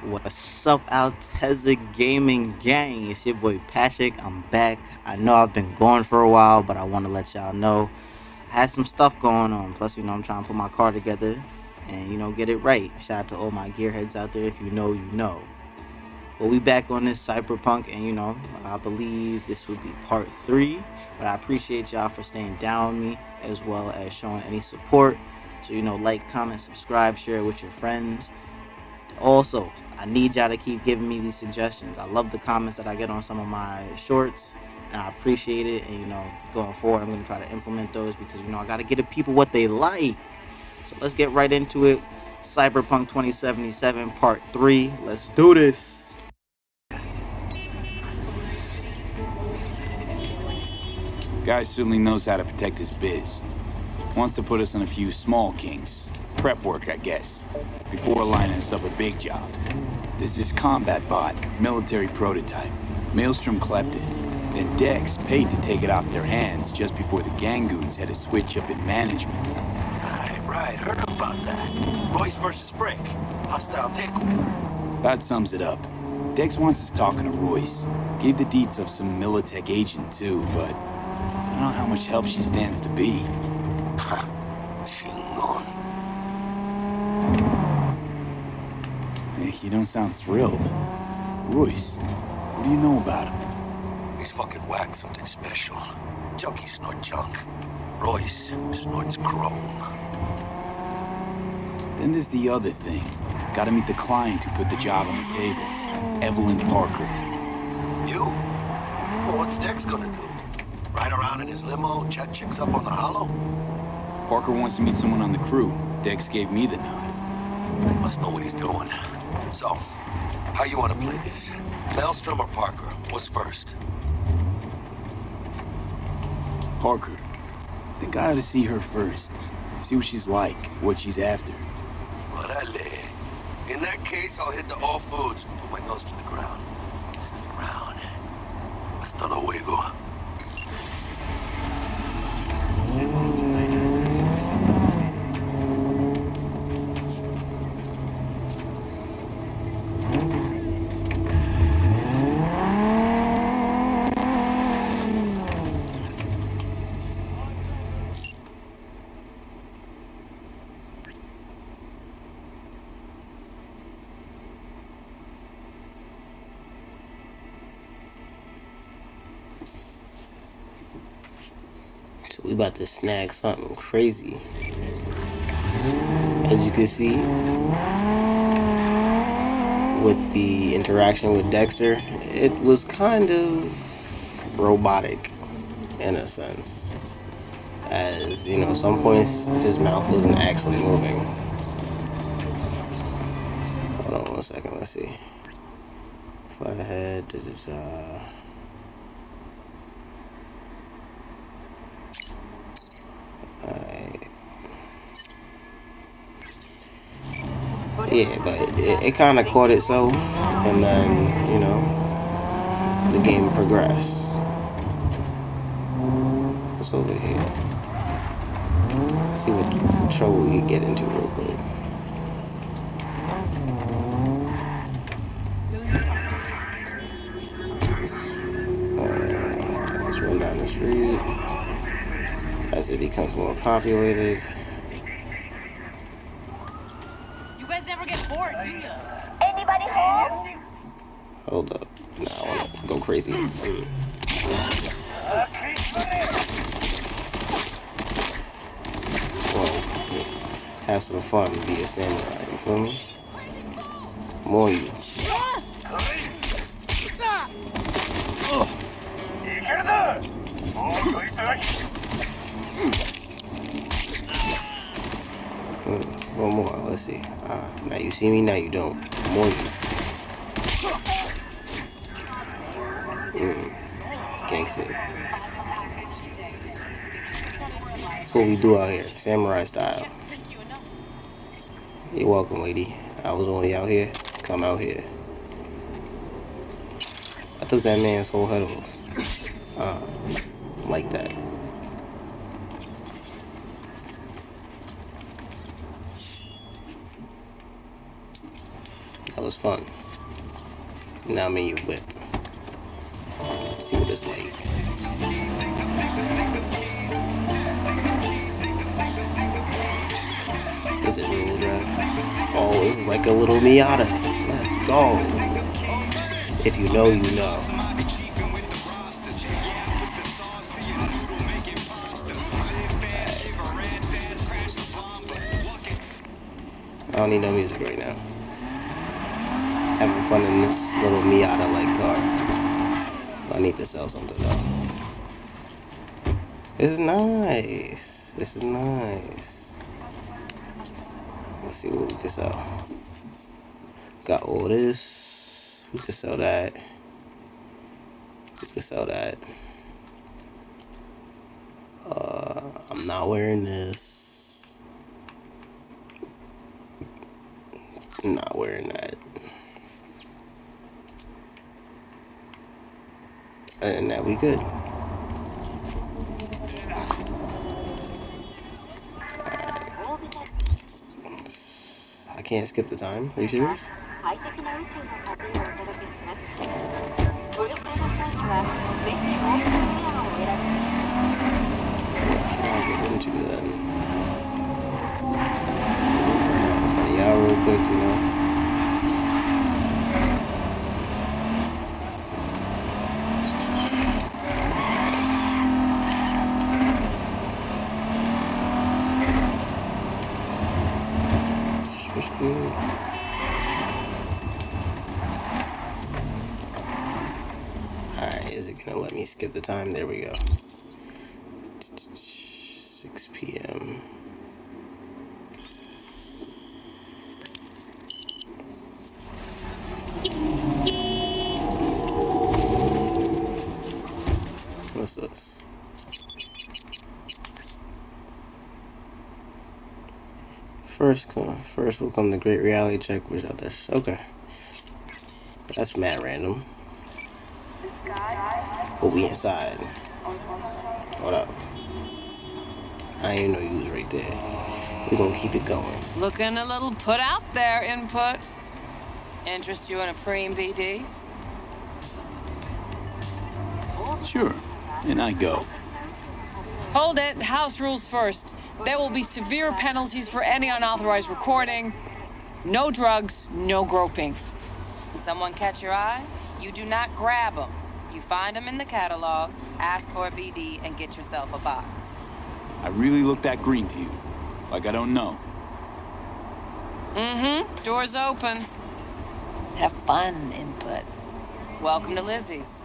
What's up, Alteza Gaming Gang? It's your boy Patrick. I'm back. I know I've been gone for a while, but I want to let y'all know I had some stuff going on. Plus, I'm trying to put my car together and, get it right. Shout out to all my gearheads out there. If you know, you know. Well, we back on this Cyberpunk, and, I believe this would be part 3. But I appreciate y'all for staying down with me as well as showing any support. So, like, comment, subscribe, share it with your friends. Also, I need y'all to keep giving me these suggestions. I love the comments that I get on some of my shorts, and I appreciate it. And going forward, I'm gonna try to implement those because I gotta get the people what they like. So let's get right into it. Cyberpunk 2077 Part 3. Let's do this. Guy certainly knows how to protect his biz. Wants to put us on a few small kinks. Prep work, I guess. Before lining us up a big job. There's this combat bot, military prototype. Maelstrom clept it. Then Dex paid to take it off their hands just before the Gangoons had a switch up in management. Right. Heard about that. Royce versus Brick. Hostile takeover. That sums it up. Dex wants us talking to Royce. Gave the deets of some Militech agent too, but I don't know how much help she stands to be. Chingon. Hey, you don't sound thrilled. Royce, what do you know about him? He's fucking whack, something special. Junkies snort junk. Royce snorts chrome. Then there's the other thing. Gotta meet the client who put the job on the table. Evelyn Parker. You? Well, what's Dex gonna do? Ride around in his limo, chat chicks up on the hollow? Parker wants to meet someone on the crew. Dex gave me the nod. He must know what he's doing. So, how you want to play this? Maelstrom or Parker? What's first? Parker. I think I ought to see her first. See what she's like, what she's after. Orale. In that case, I'll hit the all foods and put my nose to the ground. Stick around. Hasta luego. So we about to snag something crazy. As you can see, with the interaction with Dexter, it was kind of robotic in a sense. As some points his mouth wasn't actually moving. Hold on one second, let's see. Fly ahead. Yeah, but it kind of caught itself, and then, the game progressed. What's over here? Let's see what trouble we can get into real quick. Let's run down the street as it becomes more populated. Anybody home? Hold up. Nah, I want to go crazy. Well, have some fun and be a samurai, you feel me? More you. One more, let's see. Now you see me, now you don't. More you. Gangster. That's what we do out here, samurai style. You're welcome, lady. I was only out here. Come out here. I took that man's whole head off. Like that. That was fun. Now I'm in your whip. Let's see what it's like. Is it real drive? Oh, this is like a little Miata. Let's go. If you know, you know. I don't need no music right now. Having fun in this little Miata-like car. I need to sell something though. This is nice. This is nice. Let's see what we can sell. Got all this. We can sell that. We can sell that. I'm not wearing this. I'm not wearing that. And that we good. I can't skip the time. Are you serious? What can I get into then? Burn out in front of y'all real quick, you know? Switch good. Alright, is it gonna let me skip the time? There we go. 6 p.m. What's this? First will come the great reality check, which out there. Okay. That's mad random. But we inside. Hold up. I ain't know you was right there. We're gonna keep it going. Looking a little put out there, input. Interest you in a preem BD? Sure. And I go. Hold it. House rules first. There will be severe penalties for any unauthorized recording. No drugs, no groping. Someone catch your eye? You do not grab them. You find them in the catalog, ask for a BD, and get yourself a box. I really look that green to you. Like I don't know. Mm-hmm. Door's open. Have fun, input. Welcome to Lizzie's.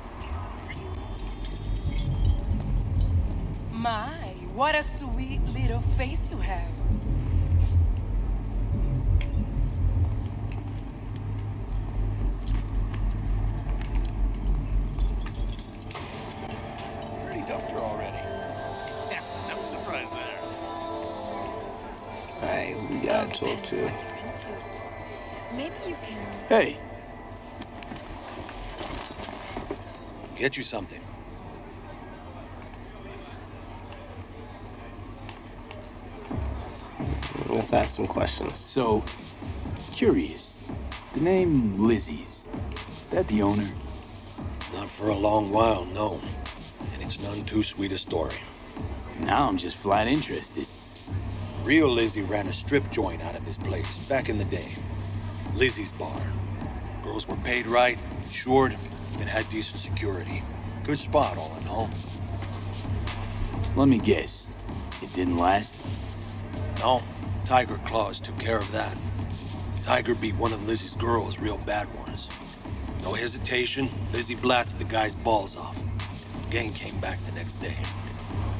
My, what a sweet little face you have. Already dumped her already. Yeah, no surprise there. Alright, who we gotta talk to? Maybe you can. Hey, Get you something. Let's ask some questions. so, curious. The name Lizzie's. Is that the owner? Not for a long while, no. And it's none too sweet a story. Now I'm just flat interested. Real Lizzie ran a strip joint out of this place back in the day. Lizzie's Bar. Girls were paid right, insured, even had decent security. Good spot, all in all. Let me guess. It didn't last? No, Tiger Claws took care of that. Tiger beat one of Lizzie's girls real bad ones. No hesitation, Lizzie blasted the guy's balls off. Gang came back the next day.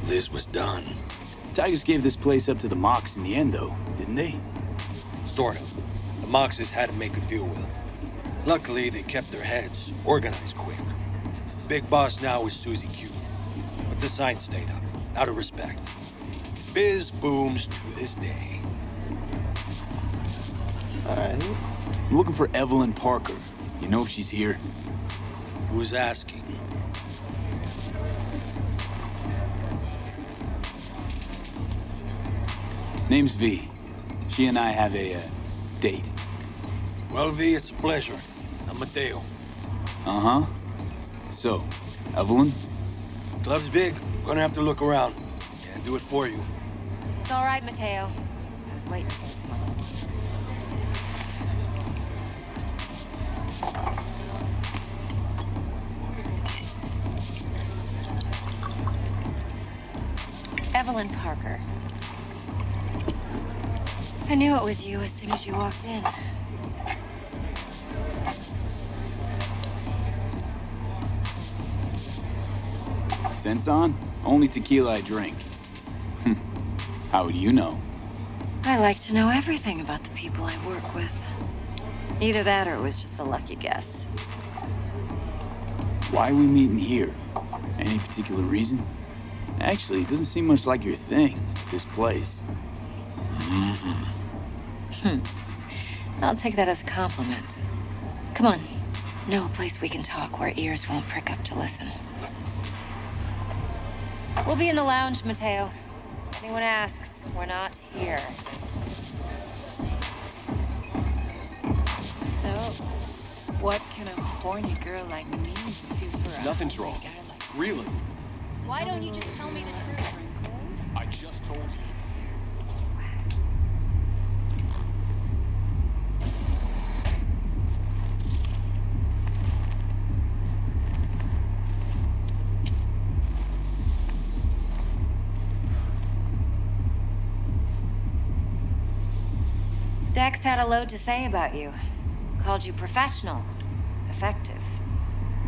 Liz was done. Tigers gave this place up to the Mox in the end, though, didn't they? Sort of. The Moxes had to make a deal with them. Luckily, they kept their heads, organized quick. Big boss now is Susie Q. But the sign stayed up, out of respect. Biz booms to this day. Alright. I'm looking for Evelyn Parker. You know if she's here? Who's asking? Name's V. She and I have a, date. Well, V, it's a pleasure. I'm Mateo. Uh-huh. So, Evelyn? Club's big. Gonna have to look around. Can't do it for you. It's all right, Mateo. I was waiting for this one. Evelyn Parker. I knew it was you as soon as you walked in. Sense on? Only tequila I drink. How would you know? I like to know everything about the people I work with. Either that or it was just a lucky guess. Why are we meeting here? Any particular reason? Actually, it doesn't seem much like your thing, this place. I'll take that as a compliment. Come on. Know a place we can talk where ears won't prick up to listen. We'll be in the lounge, Mateo. If anyone asks, we're not here. So, what can a horny girl like me do for a Nothing's horny wrong. guy like Really? Why don't you just tell me the truth? I just told you. Dex had a load to say about you. Called you professional, effective,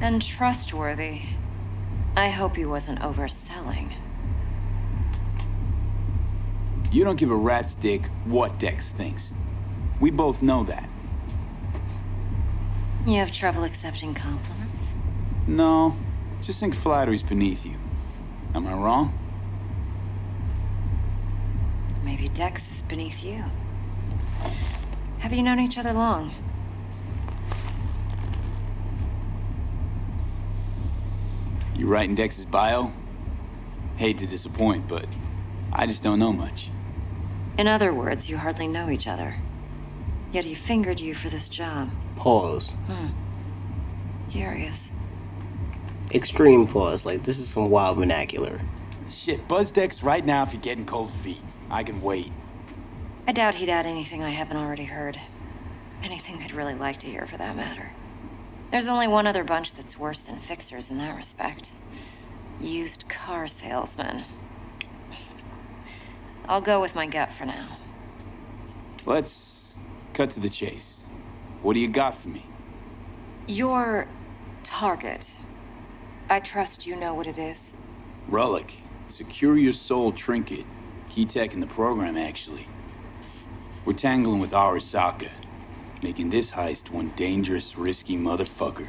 and trustworthy. I hope he wasn't overselling. You don't give a rat's dick what Dex thinks. We both know that. You have trouble accepting compliments? No, just think flattery's beneath you. Am I wrong? Maybe Dex is beneath you. Have you known each other long? You writing Dex's bio? Hate to disappoint, but I just don't know much. In other words, you hardly know each other. Yet he fingered you for this job. Pause. Curious. Extreme pause. Like, this is some wild vernacular. Shit, buzz Dex right now if you're getting cold feet. I can wait. I doubt he'd add anything I haven't already heard. Anything I'd really like to hear, for that matter. There's only one other bunch that's worse than fixers in that respect. Used car salesmen. I'll go with my gut for now. Let's cut to the chase. What do you got for me? Your target. I trust you know what it is. Relic. Secure your soul trinket. Key tech in the program, actually. We're tangling with Arasaka, making this heist one dangerous, risky motherfucker.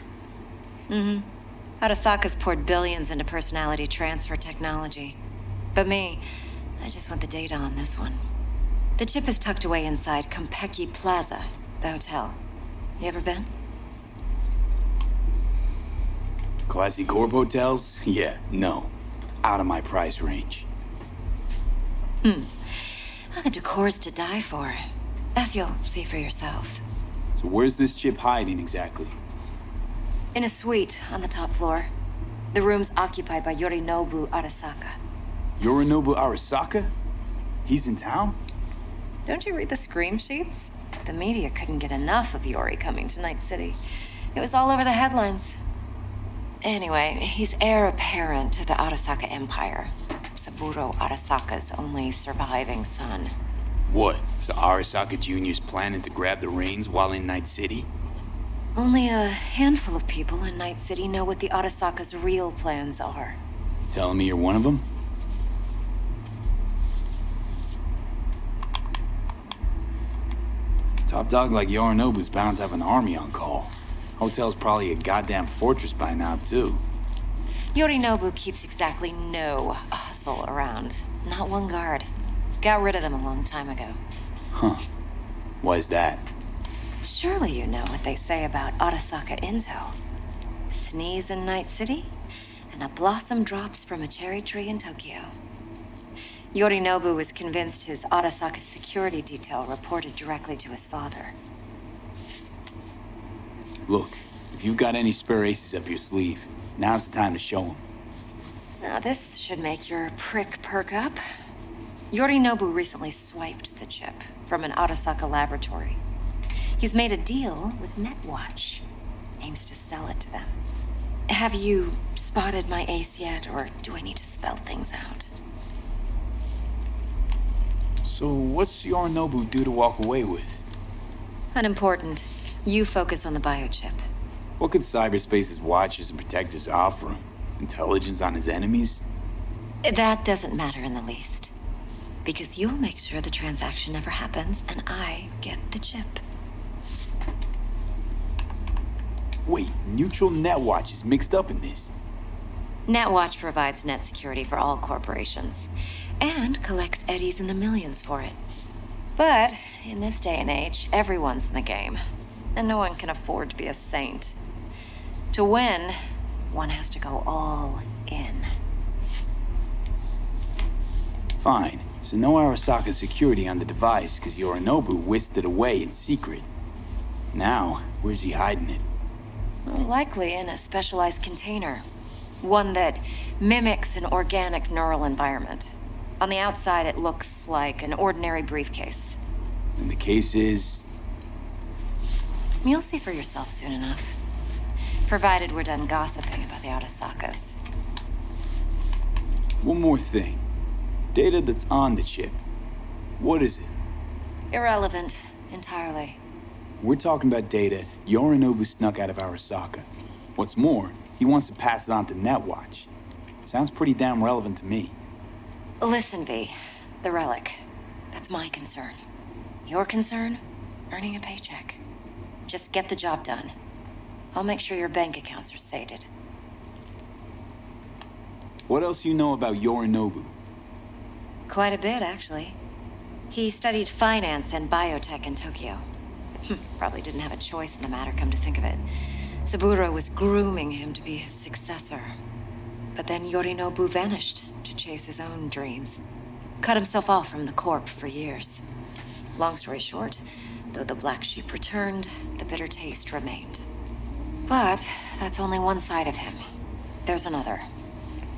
Arasaka's poured billions into personality transfer technology. But me, I just want the data on this one. The chip is tucked away inside Kompeki Plaza, the hotel. You ever been? Classy Corp hotels? Yeah, no. Out of my price range. Oh, the decor's to die for. As you'll see for yourself. So where's this chip hiding exactly? In a suite on the top floor. The room's occupied by Yorinobu Arasaka. Yorinobu Arasaka? He's in town? Don't you read the scream sheets? The media couldn't get enough of Yori coming to Night City. It was all over the headlines. Anyway, he's heir apparent to the Arasaka Empire. Saburo Arasaka's only surviving son. What? So Arasaka Jr.'s planning to grab the reins while in Night City? Only a handful of people in Night City know what the Arasaka's real plans are. Telling me you're one of them? Top dog like Yorinobu's bound to have an army on call. Hotel's probably a goddamn fortress by now, too. Yorinobu keeps exactly no hustle around. Not one guard. Got rid of them a long time ago. Huh. Why's that? Surely you know what they say about Arasaka intel. Sneeze in Night City, and a blossom drops from a cherry tree in Tokyo. Yorinobu was convinced his Arasaka security detail reported directly to his father. Look, if you've got any spare aces up your sleeve, now's the time to show them. Now, this should make your prick perk up. Yorinobu recently swiped the chip from an Arasaka laboratory. He's made a deal with Netwatch. Aims to sell it to them. Have you spotted my ace yet, or do I need to spell things out? So what's Yorinobu due to walk away with? Unimportant. You focus on the biochip. What could cyberspace's watchers and protectors offer him? Intelligence on his enemies? That doesn't matter in the least. Because you'll make sure the transaction never happens, and I get the chip. Wait, Neutral Netwatch is mixed up in this. Netwatch provides net security for all corporations, and collects eddies in the millions for it. But in this day and age, everyone's in the game, and no one can afford to be a saint. To win, one has to go all in. Fine. So no Arasaka security on the device because Yorinobu whisked it away in secret. Now, where's he hiding it? Well, likely in a specialized container. One that mimics an organic neural environment. On the outside, it looks like an ordinary briefcase. And the case is... You'll see for yourself soon enough. Provided we're done gossiping about the Arasakas. One more thing. Data that's on the chip. What is it? Irrelevant, entirely. We're talking about data Yorinobu snuck out of Arasaka. What's more, he wants to pass it on to Netwatch. Sounds pretty damn relevant to me. Listen, V. The relic. That's my concern. Your concern? Earning a paycheck. Just get the job done. I'll make sure your bank accounts are sated. What else you know about Yorinobu? Quite a bit, actually. He studied finance and biotech in Tokyo. Probably didn't have a choice in the matter, come to think of it. Saburo was grooming him to be his successor. But then Yorinobu vanished to chase his own dreams. Cut himself off from the Corp for years. Long story short, though the black sheep returned, the bitter taste remained. But that's only one side of him. There's another.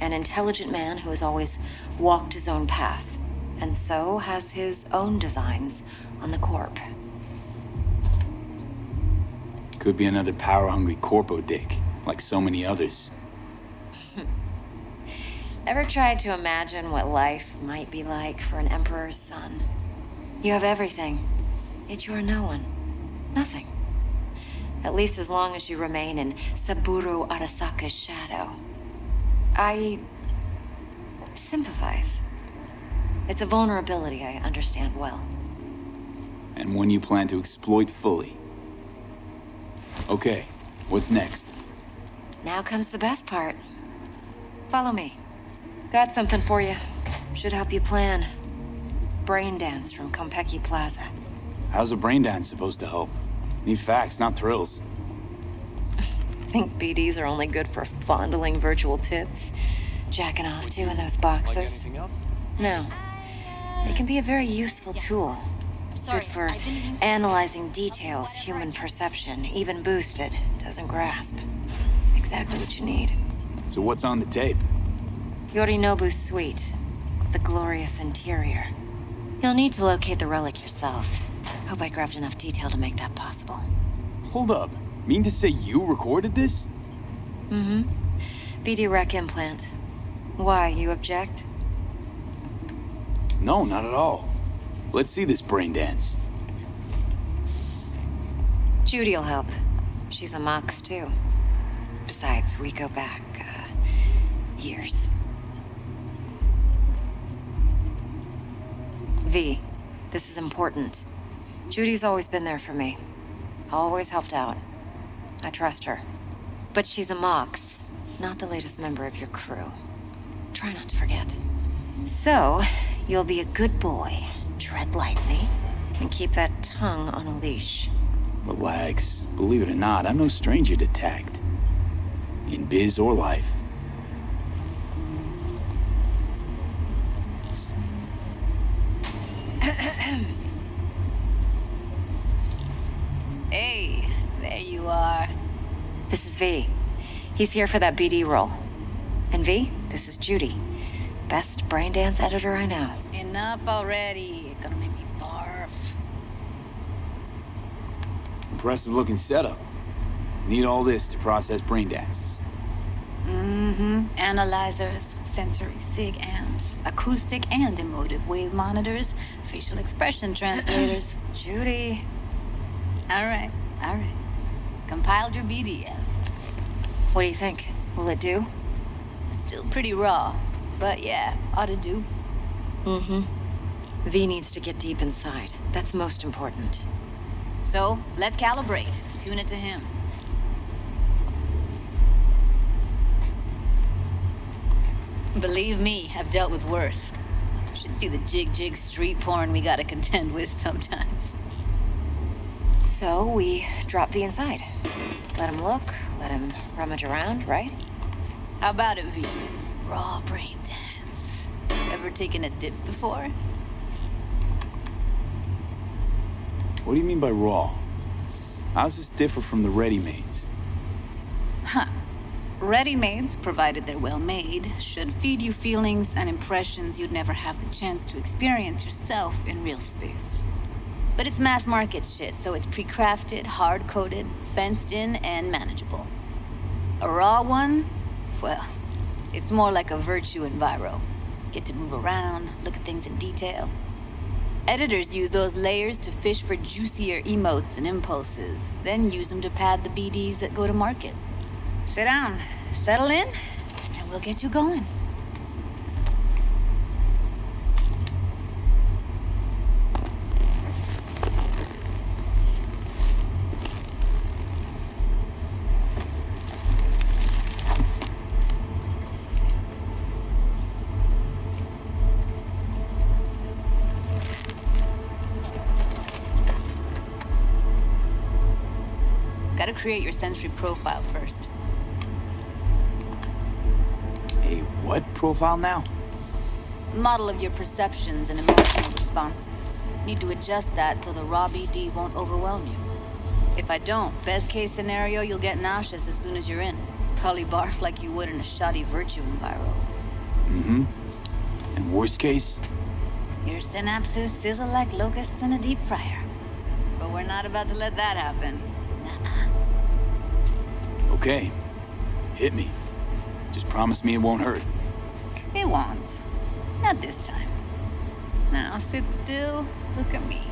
An intelligent man who has always walked his own path, and so has his own designs on the Corp. Could be another power-hungry corpo dick, like so many others. Ever tried to imagine what life might be like for an emperor's son? You have everything, yet you are no one. Nothing. At least as long as you remain in Saburo Arasaka's shadow. I sympathize. It's a vulnerability I understand well. And one you plan to exploit fully. Okay, what's next? Now comes the best part. Follow me. Got something for you. Should help you plan. Brain dance from Konpeki Plaza. How's a brain dance supposed to help? Need facts, not thrills. Think BDs are only good for fondling virtual tits? Jacking off to in those boxes? Like anything else? No. They can be a very useful tool. Good for analyzing details human perception, even boosted, doesn't grasp. Exactly what you need. So what's on the tape? Yorinobu's suite. The glorious interior. You'll need to locate the relic yourself. Hope I grabbed enough detail to make that possible. Hold up. Mean to say you recorded this? Mm-hmm. BD rec implant. Why, you object? No, not at all. Let's see this brain dance. Judy'll help. She's a Mox, too. Besides, we go back, years. V, this is important. Judy's always been there for me. Always helped out. I trust her. But she's a Mox, not the latest member of your crew. Try not to forget. So, you'll be a good boy, tread lightly, and keep that tongue on a leash. Relax. Believe it or not, I'm no stranger to tact. In biz or life. Hey, there you are. This is V. He's here for that BD role. And V, this is Judy. Best braindance editor I know. Enough already. You're gonna make me barf. Impressive looking setup. Need all this to process brain dances. Analyzers, sensory sig amps, acoustic and emotive wave monitors, facial expression translators. Judy. All right. Compiled your BDF. What do you think? Will it do? Still pretty raw, but yeah, ought to do. V needs to get deep inside. That's most important. So, let's calibrate. Tune it to him. Believe me, I've dealt with worse. Should see the jig street porn we gotta contend with sometimes. So we drop V inside. Let him look, let him rummage around, right? How about it, V? Raw brain dance. Ever taken a dip before? What do you mean by raw? How's this differ from the ready-mades? Ready-mades, provided they're well made, should feed you feelings and impressions you'd never have the chance to experience yourself in real space. But it's mass market shit, so it's pre-crafted, hard-coded, fenced in, and manageable. A raw one? Well, it's more like a virtue enviro. Get to move around, look at things in detail. Editors use those layers to fish for juicier emotes and impulses, then use them to pad the BDs that go to market. Sit down, settle in, and we'll get you going. Gotta create your sensory profile first. A what profile now? Model of your perceptions and emotional responses. Need to adjust that so the raw BD won't overwhelm you. If I don't, best case scenario, you'll get nauseous as soon as you're in. Probably barf like you would in a shoddy virtue enviro. And worst case? Your synapses sizzle like locusts in a deep fryer. But we're not about to let that happen. Okay. Hit me. Just promise me it won't hurt. It won't. Not this time. Now, sit still, look at me.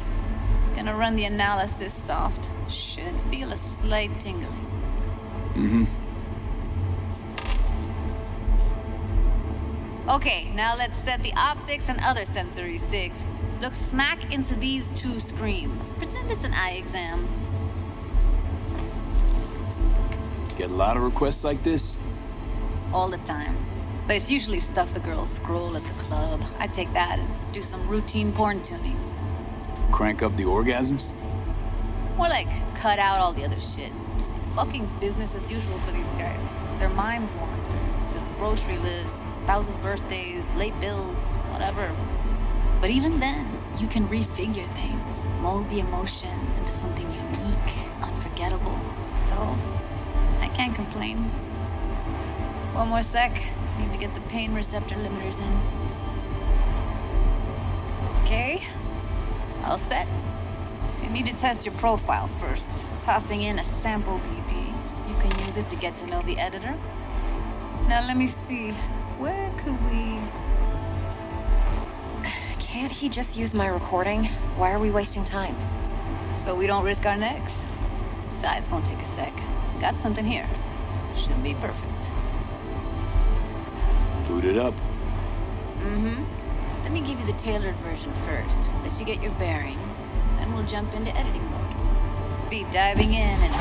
Gonna run the analysis soft. Should feel a slight tingling. Okay, now let's set the optics and other sensory sigs. Look smack into these two screens. Pretend it's an eye exam. Get a lot of requests like this? All the time. But it's usually stuff the girls scroll at the club. I take that and do some routine porn tuning. Crank up the orgasms? More like cut out all the other shit. Fucking's business as usual for these guys. Their minds wander to grocery lists, spouses' birthdays, late bills, whatever. But even then, you can refigure things, mold the emotions into something unique, unforgettable. So, I can't complain. One more sec. Need to get the pain receptor limiters in. Okay. All set. You need to test your profile first. Tossing in a sample BD. You can use it to get to know the editor. Now let me see. Where could we... Can't he just use my recording? Why are we wasting time? So we don't risk our necks. Besides, won't take a sec. Got something here. Should be perfect. Boot it up. Let me give you the tailored version first. Let you get your bearings. Then we'll jump into editing mode. Be diving in and...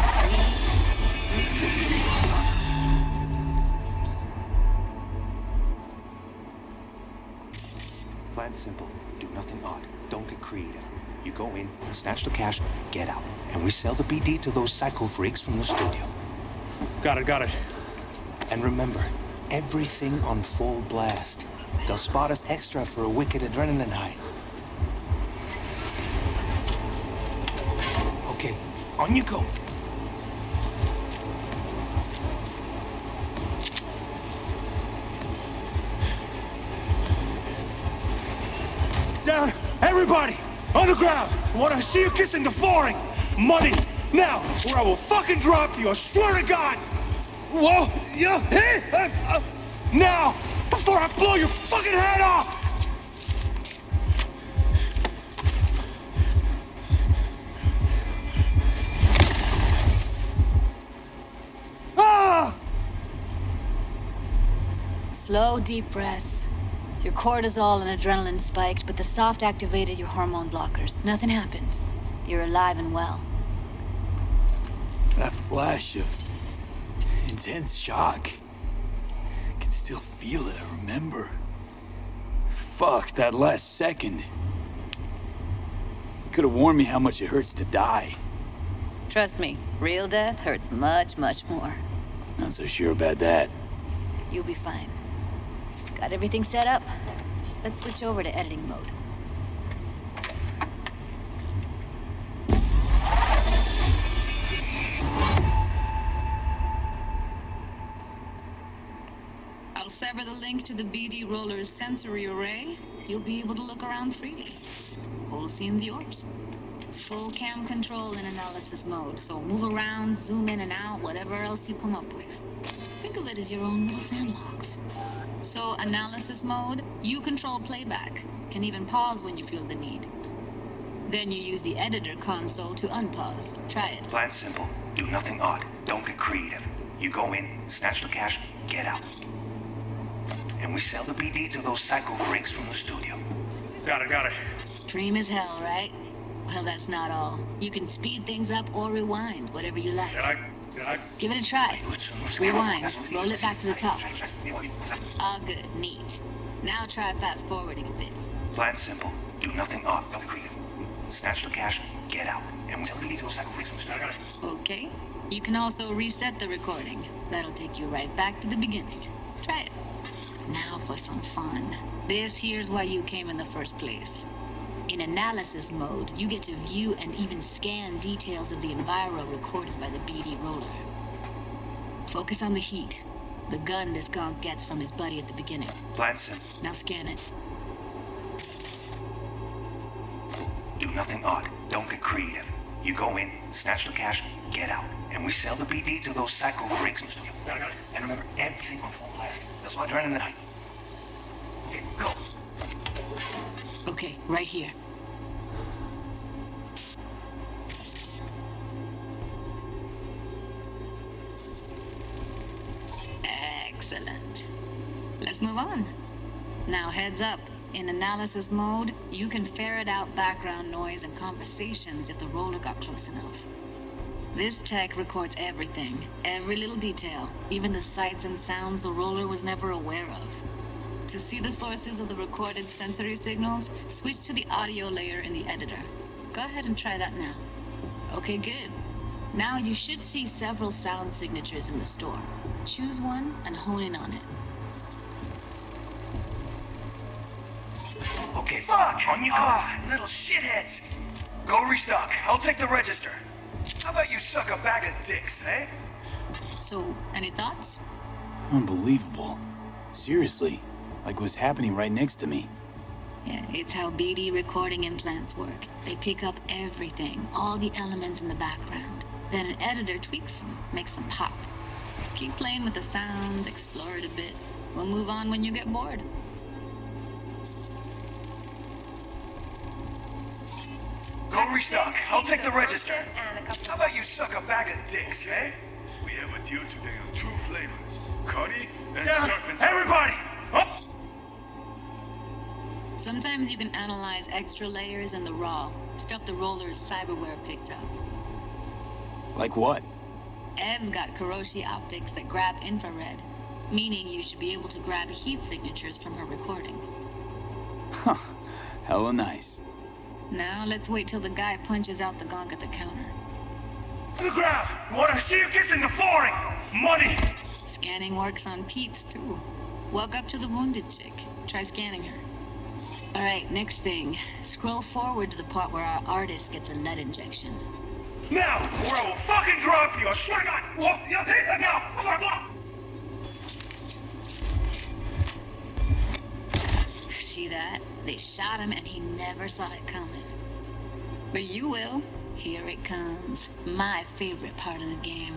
Plan simple. Do nothing odd. Don't get creative. You go in, snatch the cash, get out. And we sell the BD to those psycho freaks from the studio. Got it. And remember, everything on full blast. They'll spot us extra for a wicked adrenaline high. Okay, on you go. Everybody, on the ground! I wanna see you kissing the flooring! Money! Now, or I will fucking drop you, I swear to God! Whoa! Yeah! Hey! Now! Before I blow your fucking head off! Ah! Slow, deep breaths. Your cortisol and adrenaline spiked, but the soft activated your hormone blockers. Nothing happened. You're alive and well. That flash of intense shock. I can still feel it, I remember. Fuck, that last second. You could have warned me how much it hurts to die. Trust me, real death hurts much, much more. Not so sure about that. You'll be fine. Got everything set up? Let's switch over to editing mode. I'll sever the link to the BD Roller's sensory array. You'll be able to look around freely. Whole scene's yours. Full cam control in analysis mode, so move around, zoom in and out, whatever else you come up with. Think of it as your own little sandbox. So, analysis mode, you control playback. Can even pause when you feel the need. Then you use the editor console to unpause. Try it. Plan simple. Do nothing odd. Don't get creative. You go in, snatch the cash, get out. And we sell the BD to those psycho freaks from the studio. Got it. Dream as hell, right? Well, that's not all. You can speed things up or rewind, whatever you like. Give it a try. Rewind. Roll it back to the top. All good. Neat. Now try fast forwarding a bit. Plan simple. Do nothing odd. Don't get creative. Snatch the cash, get out. And we sell the BD to those psycho freaks from the studio. Okay. You can also reset the recording. That'll take you right back to the beginning. Try it. Now for some fun. This here's why you came in the first place. In analysis mode, you get to view and even scan details of the enviro recorded by the BD roller. Focus on the heat, the gun this gonk gets from his buddy at the beginning. Plan simple. Now scan it. Do nothing odd. Don't get creative. You go in, snatch the cash, get out. And we sell the BD to those psycho freaks from the studio. And remember, everything on full blast. That's why during the night. Okay, go. Okay, right here. Excellent. Let's move on. Now heads up. In analysis mode, you can ferret out background noise and conversations if the roller got close enough. This tech records everything, every little detail, even the sights and sounds the roller was never aware of. To see the sources of the recorded sensory signals, switch to the audio layer in the editor. Go ahead and try that now. Okay, good. Now you should see several sound signatures in the store. Choose one and hone in on it. Okay, fuck! On you go! Little shitheads! Go restock. I'll take the register. How about you suck a bag of dicks, eh? So, any thoughts? Unbelievable. Seriously. Like what's happening right next to me. Yeah, it's how BD recording implants work. They pick up everything, all the elements in the background. Then an editor tweaks them, makes them pop. Keep playing with the sound, explore it a bit. We'll move on when you get bored. Go restock. I'll take the register. How about you suck a bag of dicks, eh? We have a deal today on 2 flavors. Cuddy and Yeah, surf and everybody! Up! Sometimes you can analyze extra layers in the raw, stuff the roller's cyberware picked up. Like what? Ev's got Kiroshi optics that grab infrared, meaning you should be able to grab heat signatures from her recording. Huh. Hella nice. Now let's wait till the guy punches out the gong at the counter. To the ground! I wanna see you kissing the flooring! Money! Scanning works on peeps, too. Walk up to the wounded chick. Try scanning her. All right, next thing. Scroll forward to the part where our artist gets a lead injection. Now, or I will fucking drop you! I swear to God! Whoa, yeah, hit that now! See that? They shot him and he never saw it coming. But you will. Here it comes. My favorite part of the game.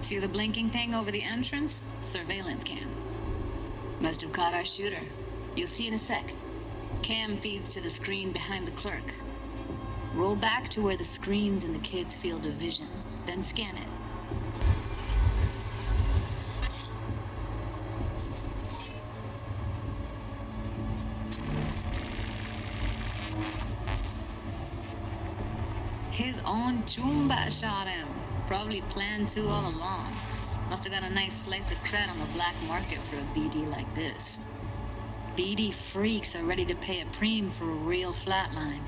See the blinking thing over the entrance? Surveillance cam. Must have caught our shooter. You'll see in a sec. Cam feeds to the screen behind the clerk. Roll back to where the screen's in the kid's field of vision, then scan it. His own Chumba shot him. Probably planned to all along. Must have got a nice slice of cred on the black market for a BD like this. BD freaks are ready to pay a preem for a real flatline.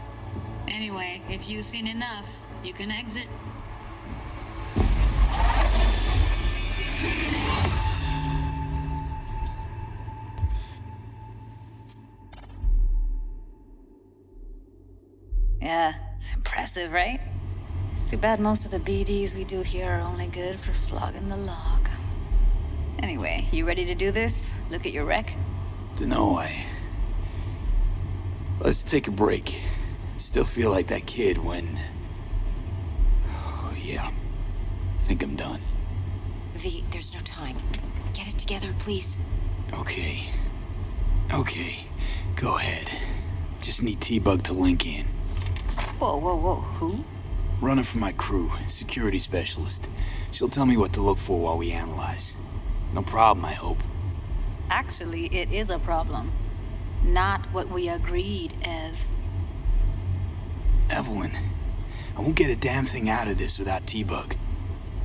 Anyway, if you've seen enough, you can exit. Yeah, it's impressive, right? It's too bad most of the BDs we do here are only good for flogging the log. Anyway, you ready to do this? Look at your rec? Dunno, Let's take a break. Still feel like that kid when... Oh, yeah. Think I'm done. V, there's no time. Get it together, please. Okay. Okay. Go ahead. Just need T-Bug to link in. Whoa, whoa, whoa, who? Runner for my crew, security specialist. She'll tell me what to look for while we analyze. No problem, I hope. Actually, it is a problem. Not what we agreed, Ev. Evelyn, I won't get a damn thing out of this without T-Bug.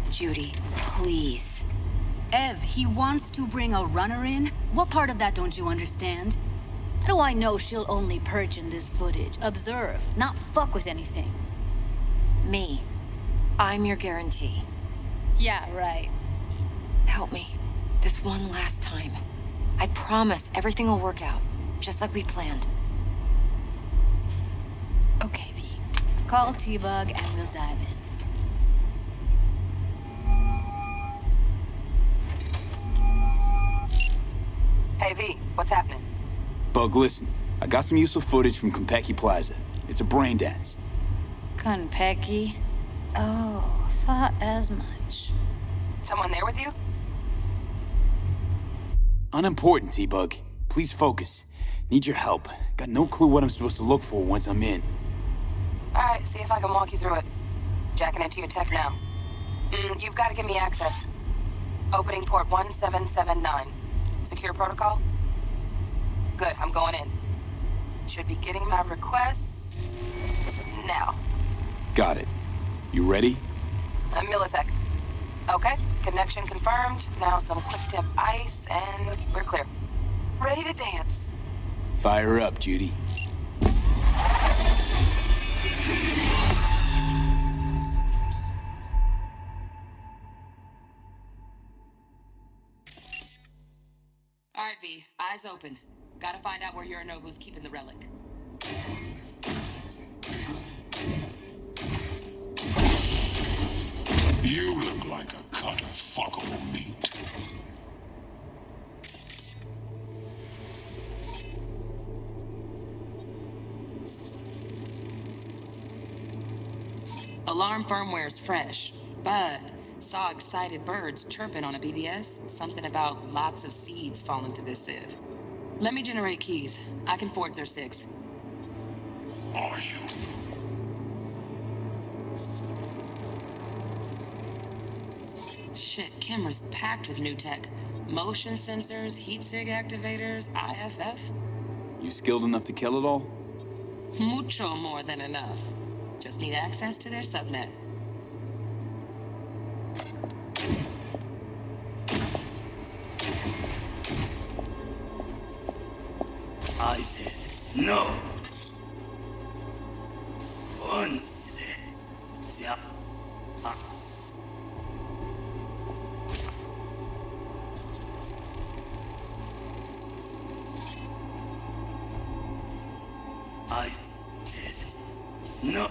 Judy, please. Ev, he wants to bring a runner in? What part of that don't you understand? How do I know she'll only perch in this footage? Observe, not fuck with anything. Me. I'm your guarantee. Yeah, right. Help me. This one last time. I promise everything will work out, just like we planned. Okay, V. Call T-Bug and we'll dive in. Hey, V, what's happening? Bug, listen. I got some useful footage from Konpeki Plaza. It's a brain dance. Konpeki? Oh, thought as much. Someone there with you? Unimportant, T-Bug. Please focus. Need your help. Got no clue what I'm supposed to look for once I'm in. All right, see if I can walk you through it. Jacking into your tech now. You've got to give me access. Opening port 1779. Secure protocol? Good, I'm going in. Should be getting my request now. Got it. You ready? A millisec. Okay, connection confirmed. Now some quick tip ice, and we're clear. Ready to dance. Fire up, Judy. All right, V, eyes open. Gotta find out where Yorinobu's keeping the relic. You look like a cut of fuckable meat. Alarm firmware's fresh, but saw excited birds chirping on a BBS. Something about lots of seeds falling to this sieve. Let me generate keys. I can forge their SIGs. Are you? Shit, camera's packed with new tech. Motion sensors, heat sig activators, IFF. You skilled enough to kill it all? Mucho more than enough. Just need access to their subnet. I said no. One. Yeah. I said no.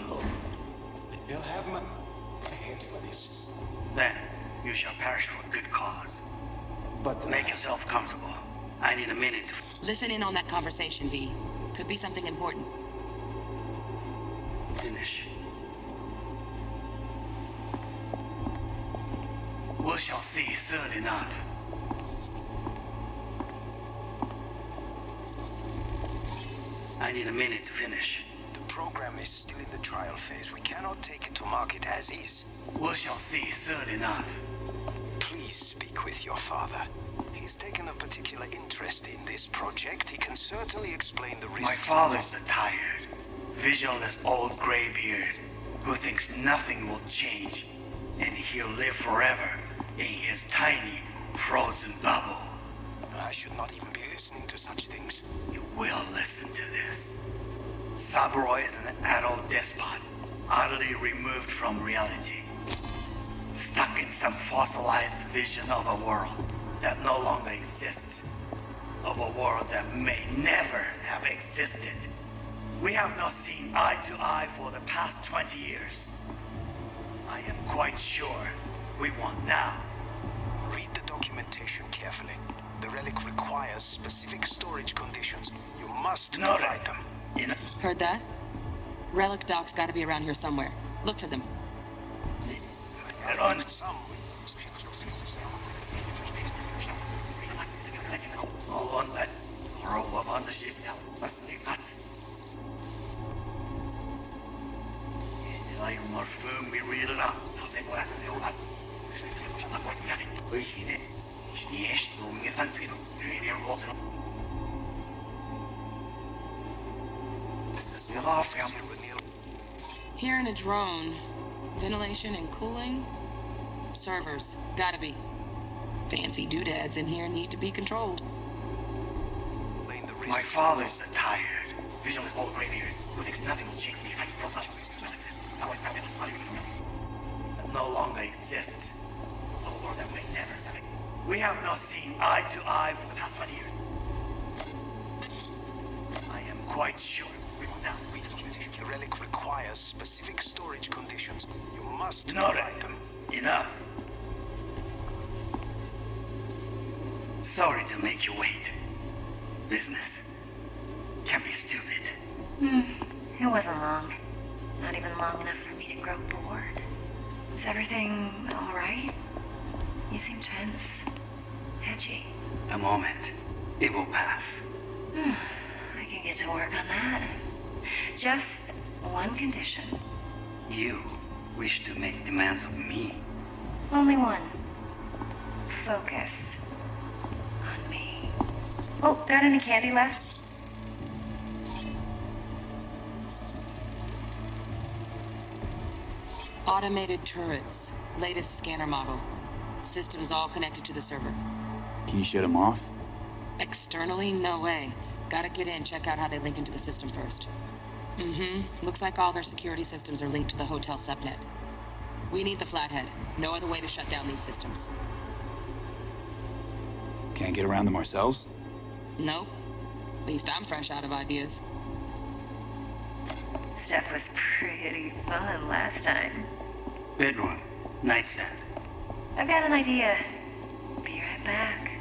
You'll have my hands for this. Then you shall perish for a good cause. But Make yourself comfortable. I need a minute to... Listen in on that conversation, V. Could be something important. Finish. We shall see soon enough. I need a minute to finish. The program is still in the trial phase. We cannot take it to market as is. We shall see soon enough. Please speak with your father. He's taken a particular interest in this project. He can certainly explain the risks. My father's a tired, visionless old graybeard who thinks nothing will change, and he'll live forever in his tiny, frozen bubble. I should not even be listening to such things. You will listen to this. Saburo is an adult despot, utterly removed from reality. Stuck in some fossilized vision of a world that no longer exists. Of a world that may never have existed. We have not seen eye to eye for the past 20 years. I am quite sure we won't now. Read the documentation carefully. The relic requires specific storage conditions. You must provide them. Heard that? Relic docs gotta be around here somewhere. Look for them. Here in a drone. Ventilation and cooling? Servers. Gotta be. Fancy doodads in here need to be controlled. My father's a tired, visionless old graybeard who thinks nothing will change. He's fighting for much that no longer exists. A world that may never have. We have not seen eye to eye for the past 20 years. I am quite sure we will now read the documentation. The relic requires specific storage conditions. You must provide them. Enough. Sorry to make you wait. Business can be stupid. It wasn't long. Not even long enough for me to grow bored. Is everything all right? You seem tense. Edgy. A moment. It will pass. I can get to work on that. Just one condition. You wish to make demands of me. Only one. Focus on me. Oh, got any candy left? Automated turrets. Latest scanner model. Systems all connected to the server. Can you shut them off? Externally, no way. Gotta get in, check out how they link into the system first. Looks like all their security systems are linked to the hotel subnet. We need the flathead. No other way to shut down these systems. Can't get around them ourselves? Nope. At least I'm fresh out of ideas. Stuff was pretty fun last time. Bedroom. Nightstand. I've got an idea. Be right back.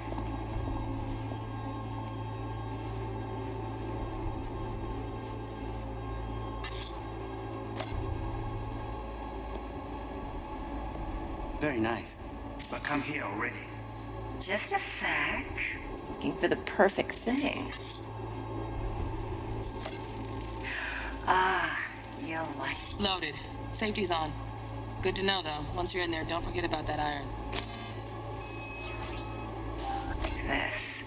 Very nice. But come here already. Just a sec. Looking for the perfect thing. You'll like. Loaded. Safety's on. Good to know, though. Once you're in there, don't forget about that iron. This.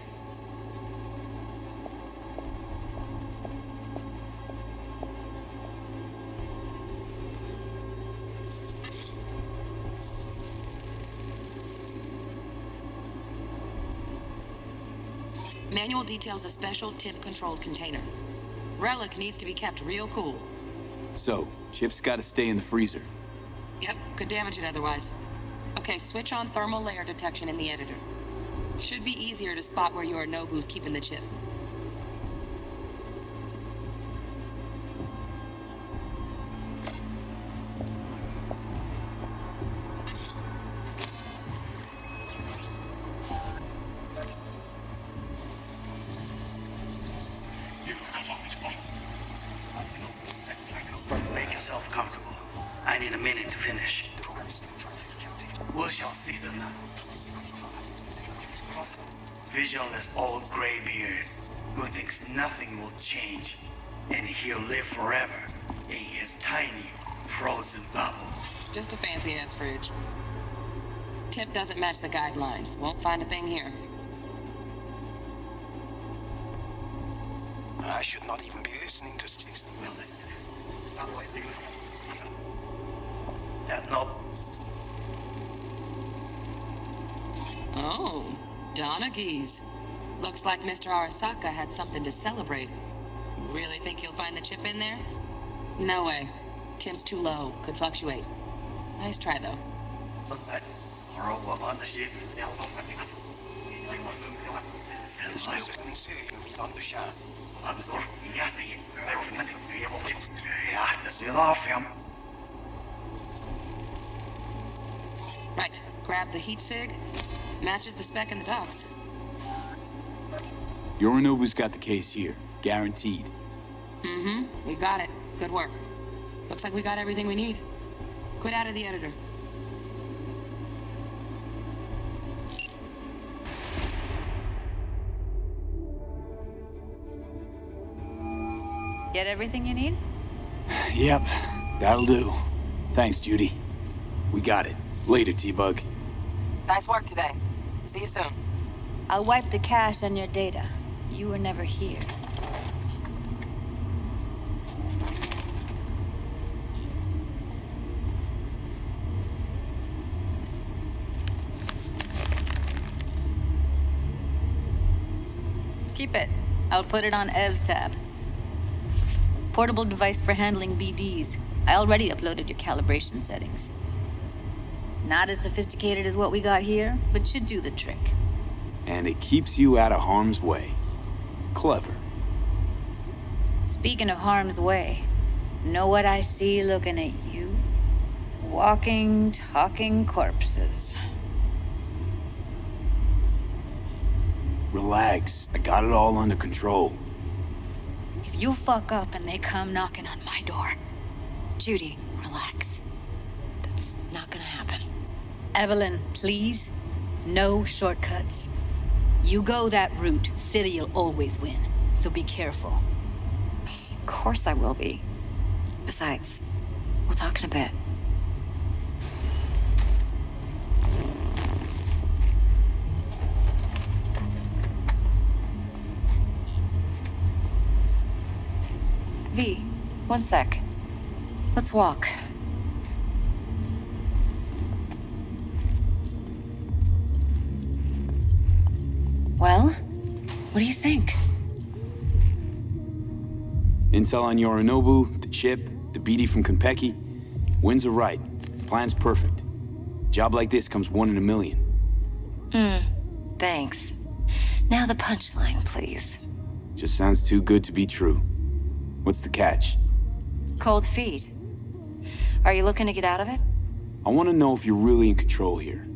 Manual details a special temp-controlled container. Relic needs to be kept real cool. So, Chip's gotta stay in the freezer. Yep, could damage it otherwise. Okay, switch on thermal layer detection in the editor. Should be easier to spot where Yorinobu's keeping the chip. we shall see them. Visionless old graybeard who thinks nothing will change, and he'll live forever in his tiny, frozen bubble. Just a fancy-ass fridge. Tip doesn't match the guidelines. Won't find a thing here. I should not even be listening to this. Well, listen to this. Otherwise, they would... No. Oh, Donna Keys. Looks like Mr. Arasaka had something to celebrate. Really think you'll find the chip in there? No way. Tim's too low. Could fluctuate. Nice try, though. Right. Grab the heat sig. Matches the spec in the docks. Yorinobu's got the case here. Guaranteed. Mm-hmm. We got it. Good work. Looks like we got everything we need. Quit out of the editor. Get everything you need? Yep, that'll do. Thanks, Judy. We got it. Later, T-Bug. Nice work today. See you soon. I'll wipe the cache on your data. You were never here. Keep it. I'll put it on Ev's tab. Portable device for handling BDs. I already uploaded your calibration settings. Not as sophisticated as what we got here, but should do the trick. And it keeps you out of harm's way. Clever. Speaking of harm's way, know what I see looking at you? Walking, talking corpses. Relax. I got it all under control. If you fuck up and they come knocking on my door... Judy, relax. That's not gonna happen. Evelyn, please. No shortcuts. You go that route, City'll always win. So be careful. Of course I will be. Besides, we'll talk in a bit. V, one sec. Let's walk. Well, what do you think? Intel on Yorinobu, the chip, the BD from Konpeki. Winds are right. Plan's perfect. Job like this comes 1 in a million. Thanks. Now the punchline, please. Just sounds too good to be true. What's the catch? Cold feet. Are you looking to get out of it? I want to know if you're really in control here.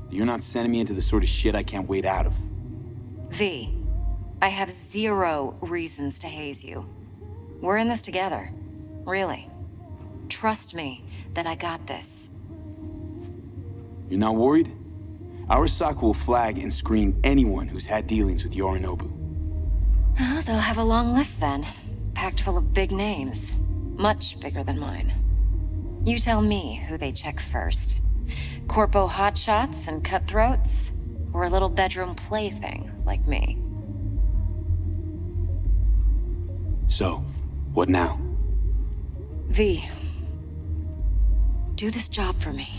You're not sending me into the sort of shit I can't wait out of. V, I have 0 reasons to haze you. We're in this together. Really. Trust me that I got this. You're not worried? Arasaka will flag and screen anyone who's had dealings with Yorinobu. Oh, they'll have a long list then. Packed full of big names. Much bigger than mine. You tell me who they check first. Corpo hotshots and cutthroats? Or a little bedroom plaything like me? So, what now? V. Do this job for me.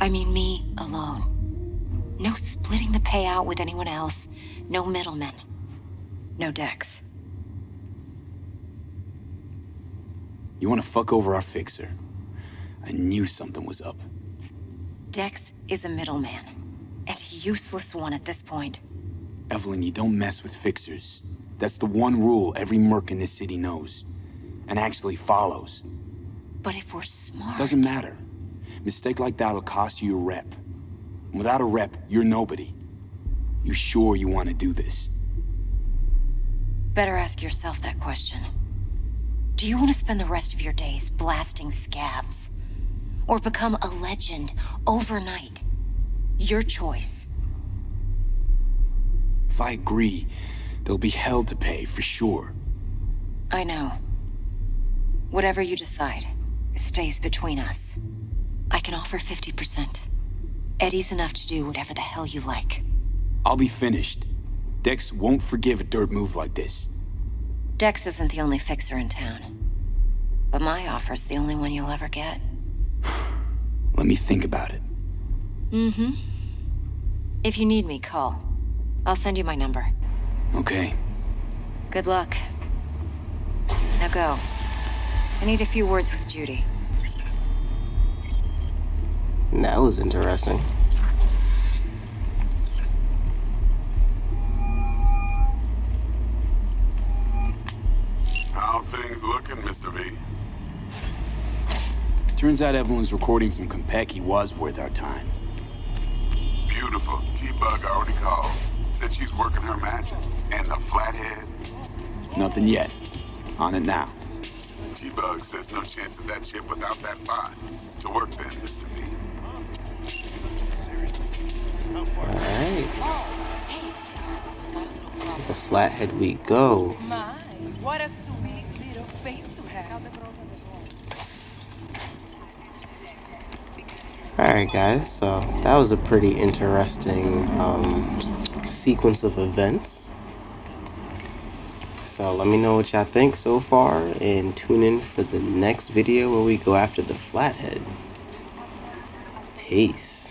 I mean me alone. No splitting the payout with anyone else. No middlemen. No Dex. You want to fuck over our fixer? I knew something was up. Dex is a middleman. And a useless one at this point. Evelyn, you don't mess with fixers. That's the one rule every merc in this city knows. And actually follows. But if we're smart... Doesn't matter. Mistake like that'll cost you your rep. And without a rep, you're nobody. You sure you want to do this? Better ask yourself that question. Do you want to spend the rest of your days blasting scavs? or become a legend overnight. Your choice. If I agree, there'll be hell to pay for sure. I know. Whatever you decide, it stays between us. I can offer 50%. Eddie's enough to do whatever the hell you like. I'll be finished. Dex won't forgive a dirt move like this. Dex isn't the only fixer in town. But my offer's the only one you'll ever get. Let me think about it. Mm-hmm. If you need me, call. I'll send you my number. Okay. Good luck. Now go. I need a few words with Judy. That was interesting. How things looking, Mr. V? Turns out Evelyn's recording from Konpeki was worth our time. Beautiful. T-Bug already called. Said she's working her magic. And the flathead. Nothing yet. On it now. T-Bug says no chance of that ship without that bot. To work then, Mr. V. Alright. The flathead we go. My, what a sweet little face you have. Alright guys, so that was a pretty interesting sequence of events. So let me know what y'all think so far and tune in for the next video where we go after the flathead. Peace.